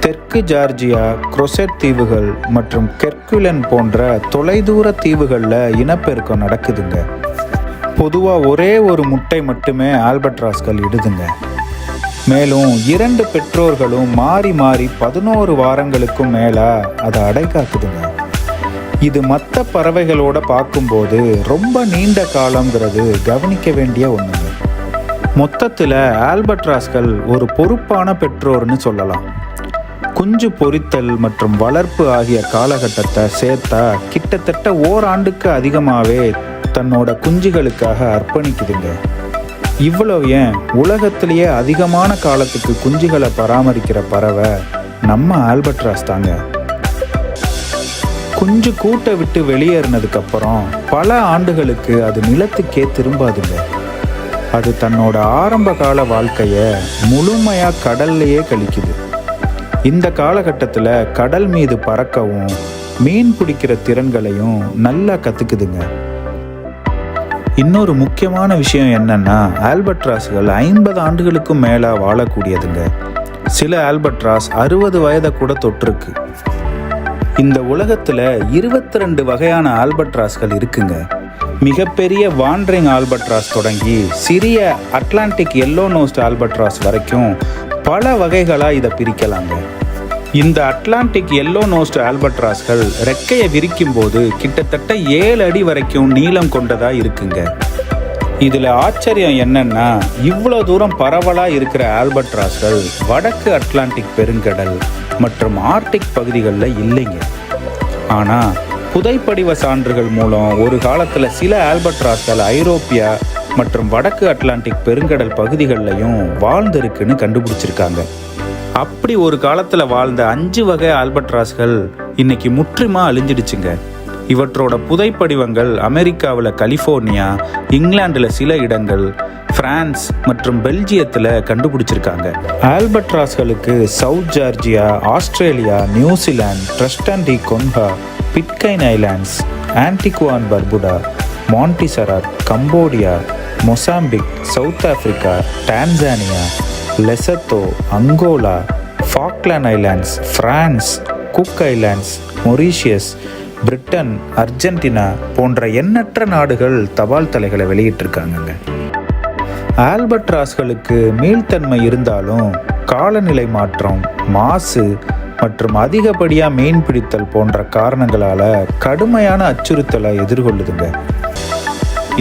தெற்கு ஜார்ஜியா, குரோசெட் தீவுகள் மற்றும் கெர்குலன் போன்ற தொலைதூர தீவுகளில் இனப்பெருக்கம் நடக்குதுங்க. பொதுவாக ஒரே ஒரு முட்டை மட்டுமே ஆல்பட்ராஸ்கள் இடுதுங்க. மேலும் 2 பெற்றோர்களும் மாறி மாறி 11 வாரங்களுக்கும் மேலே அதை அடைகாக்குதுங்க. இது மற்ற பறவைகளோட பார்க்கும்போது ரொம்ப நீண்ட காலங்கிறது கவனிக்க வேண்டிய ஒன்றுங்க. மொத்தத்தில் ஆல்பட்ராஸ்கள் ஒரு பொறுப்பான பெற்றோர்னு சொல்லலாம். குஞ்சு பொரித்தல் மற்றும் வளர்ப்பு ஆகிய காலகட்டத்தை சேர்த்தா கிட்டத்தட்ட ஓராண்டுக்கு அதிகமாகவே தன்னோட குஞ்சுகளுக்காக அர்ப்பணிக்குதுங்க. இவ்வளோ ஏன், உலகத்திலேயே அதிகமான காலத்துக்கு குஞ்சுகளை பராமரிக்கிற பறவை நம்ம ஆல்பட்ராஸ் தாங்க. குஞ்சு கூட்டை விட்டு வெளியேறினதுக்கப்புறம் பல ஆண்டுகளுக்கு அது நிலத்துக்கே திரும்பாதுங்க. அது தன்னோட ஆரம்ப கால வாழ்க்கையை முழுமையாக கடல்லையே கழிக்குது. இந்த காலகட்டத்தில் கடல் மீது பறக்கவும் மீன் பிடிக்கிற திறன்களையும் நல்லா கற்றுக்குதுங்க. இன்னொரு முக்கியமான விஷயம் என்னன்னா, ஆல்பட்ராஸ்கள் 50 ஆண்டுகளுக்கும் மேலே வாழக்கூடியதுங்க. சில ஆல்பட்ராஸ் 60 வயதை கூட தொற்றுருக்கு. இந்த உலகத்தில் 22 வகையான ஆல்பட்ராஸ்கள் இருக்குங்க. மிகப்பெரிய வாண்டரிங் ஆல்பட்ராஸ் தொடங்கி சிறிய அட்லாண்டிக் எல்லோ நோஸ்ட் ஆல்பட்ராஸ் வரைக்கும் பல வகைகளாக இதை பிரிக்கலாங்க. இந்த அட்லாண்டிக் எல்லோ நோஸ்ட் ஆல்பட்ராஸ்கள் ரெக்கையை விரிக்கும் போது கிட்டத்தட்ட 7 அடி வரைக்கும் நீளம் கொண்டதாக இருக்குங்க. இதில் ஆச்சரியம் என்னன்னா, இவ்வளோ தூரம் பரவலாக இருக்கிற ஆல்பட்ராஸ்கள் வடக்கு அட்லாண்டிக் பெருங்கடல் மற்றும் ஆர்டிக் பகுதிகளில் இல்லைங்க. ஆனால் புதைப்படிவ சான்றுகள் மூலம் ஒரு காலத்தில் சில ஆல்பட்ராஸ்கள் ஐரோப்பியா மற்றும் வடக்கு அட்லாண்டிக் பெருங்கடல் பகுதிகளிலையும் வாழ்ந்திருக்குன்னு கண்டுபிடிச்சிருக்காங்க. அப்படி ஒரு காலத்தில் வாழ்ந்த 5 வகை ஆல்பட்ராஸ்கள் இன்னைக்கு முற்றிலுமாக அழிஞ்சிடுச்சுங்க. இவற்றோட புதைப்படிவங்கள் அமெரிக்காவில் கலிஃபோர்னியா, இங்கிலாந்தில் சில இடங்கள், பிரான்ஸ் மற்றும் பெல்ஜியத்தில் கண்டுபிடிச்சிருக்காங்க. ஆல்பட்ராஸ்களுக்கு South Georgia, Australia, New Zealand, Tristan da Cunha, Pitcairn Islands, Antigua and Barbuda, Montserrat, Cambodia, Mozambique, South Africa, Tanzania, Lesotho, Angola, Falkland Islands, France, Cook Islands, Mauritius, Britain, Argentina போன்ற எண்ணற்ற நாடுகள் தபால் தலைகளை வெளியிட்டிருக்காங்க. ஆல்பட்ராஸ்களுக்கு மீள்தன்மை இருந்தாலும் காலநிலை மாற்றம், மாசு மற்றும் அதிகப்படியாக மீன் பிடித்தல் போன்ற காரணங்களால் கடுமையான அச்சுறுத்தலை எதிர்கொள்ளுதுங்க.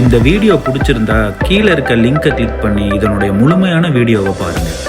இந்த வீடியோ பிடிச்சிருந்தா கீழே இருக்க லிங்கை கிளிக் பண்ணி இதனுடைய முழுமையான வீடியோவை பாருங்கள்.